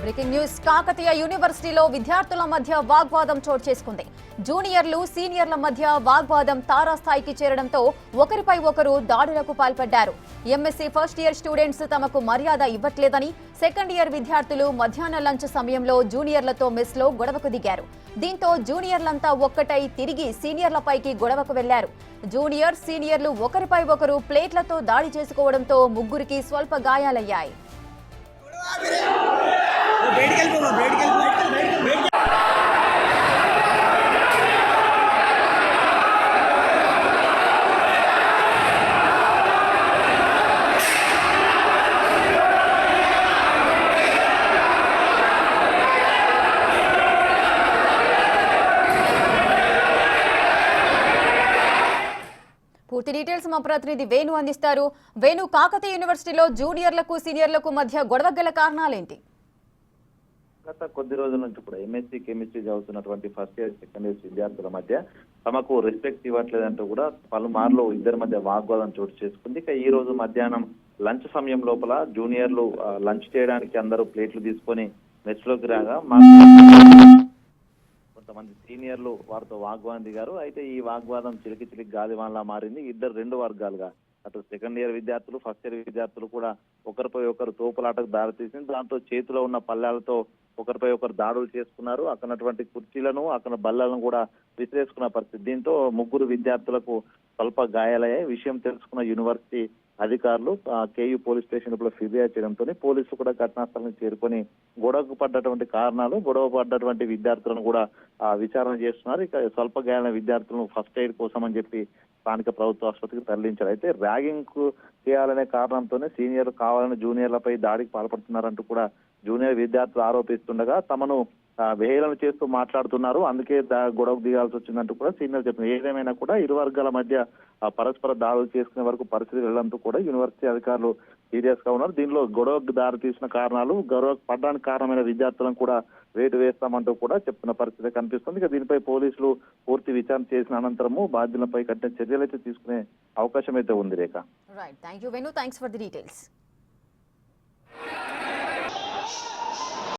Breaking news Kakatiya యూనివర్సిటీలో విద్యార్థుల మధ్య వాగ్వాదం చోటు చేసుకుంది. జూనియర్లు సీనియర్ల మధ్య వాగ్వాదం తారాస్థాయికి చేరడంతో ఒకరిపై ఒకరు దాడులకు పాల్పడ్డారు. ఎంఎస్సీ ఫస్ట్ ఇయర్ స్టూడెంట్స్ తమకు మర్యాద ఇవ్వట్లేదని సెకండ్ ఇయర్ విద్యార్థులు మధ్యాహ్న లంచ్ సమయంలో జూనియర్లతో మెస్లో గొడవకు దిగారు. దీంతో జూనియర్లంతా ఒక్కటై తిరిగి సీనియర్లపైకి గొడవకు వెళ్లారు. జూనియర్ సీనియర్లు ఒకరిపై ఒకరు ప్లేట్లతో దాడి చేసుకోవడంతో ముగ్గురికి స్వల్ప గాయాలయ్యాయి. పూర్తి డీటెయిల్స్ మా ప్రతినిధి వేణు అందిస్తారు. వేణు, కాకతీయ యూనివర్సిటీలో జూనియర్లకు సీనియర్లకు మధ్య గొడవ గల కారణాలేంటి? గత కొద్ది రోజుల నుంచి కూడా ఎంఎస్సీ కెమిస్ట్రీ చదువుతున్నటువంటి ఫస్ట్ ఇయర్ సెకండ్ ఇయర్ విద్యార్థుల మధ్య తమకు రెస్పెక్ట్ ఇవ్వట్లేదంటూ కూడా పలుమార్లు ఇద్దరి మధ్య వాగ్వాదం చోటు చేసుకుంది. ఇక ఈ రోజు మధ్యాహ్నం లంచ్ సమయం లోపల జూనియర్లు లంచ్ చేయడానికి అందరూ ప్లేట్లు తీసుకొని మెస్ లోకి రాగా కొంతమంది సీనియర్లు వారితో వాగ్వాదం దిగారు. అయితే ఈ వాగ్వాదం చిలికి గాలివాన్లా మారింది. ఇద్దరు రెండు వర్గాలుగా, అటు సెకండ్ ఇయర్ విద్యార్థులు ఫస్ట్ ఇయర్ విద్యార్థులు కూడా ఒకరిపై ఒకరు తోపులాటకు దారితీసింది. దాంతో చేతిలో ఉన్న పళ్ళాలతో ఒకరిపై ఒకరు దాడులు చేసుకున్నారు. అక్కడటువంటి కుర్చీలను అక్కడ బల్లలను కూడా విసిరేసుకున్న పరిస్థితి. దీంతో ముగ్గురు విద్యార్థులకు స్వల్ప గాయాలయ్యాయి. విషయం తెలుసుకున్న యూనివర్సిటీ అధికారులు కేయూ పోలీస్ స్టేషన్ లో ఫిర్యాదు చేయడంతో పోలీసులు కూడా ఘటనా స్థలానికి చేరుకొని గొడవకు పడ్డటువంటి కారణాలు, గొడవ పడ్డటువంటి విద్యార్థులను కూడా విచారణ చేస్తున్నారు. ఇక స్వల్ప గాయాలైన విద్యార్థులను ఫస్ట్ ఎయిడ్ కోసం అని చెప్పి స్థానిక ప్రభుత్వ ఆసుపత్రికి తరలించారు. అయితే ర్యాగింగ్ చేయాలనే కారణంతోనే సీనియర్లు కావాలని జూనియర్లపై దాడికి పాల్పడుతున్నారంటూ కూడా జూనియర్ విద్యార్థులు ఆరోపిస్తుండగా తమను వేహేళన చేస్తూ మాట్లాడుతున్నారు, అందుకే గొడవకు దిగాల్సి వచ్చిందంటూ కూడా సీనియర్ చెప్పినారు. ఏదేమైనా కూడా ఇరు వర్గాల మధ్య పరస్పర దాడులు చేసుకునే వరకు పరిస్థితి వెళ్లడంతో కూడా యూనివర్సిటీ అధికారులు సీరియస్ గా ఉన్నారు. దీనిలో గొడవకు దారి తీసిన కారణాలు, గొడవకు పడడానికి కారణమైన విద్యార్థులను కూడా వేటు వేస్తామంటూ కూడా చెప్తున్న పరిస్థితి కనిపిస్తుంది. ఇక దీనిపై పోలీసులు పూర్తి విచారణ చేసిన అనంతరము బాధ్యులపై కఠిన చర్యలైతే తీసుకునే అవకాశం అయితే ఉంది. Rekha. Right, thank you Venu, thanks for the details.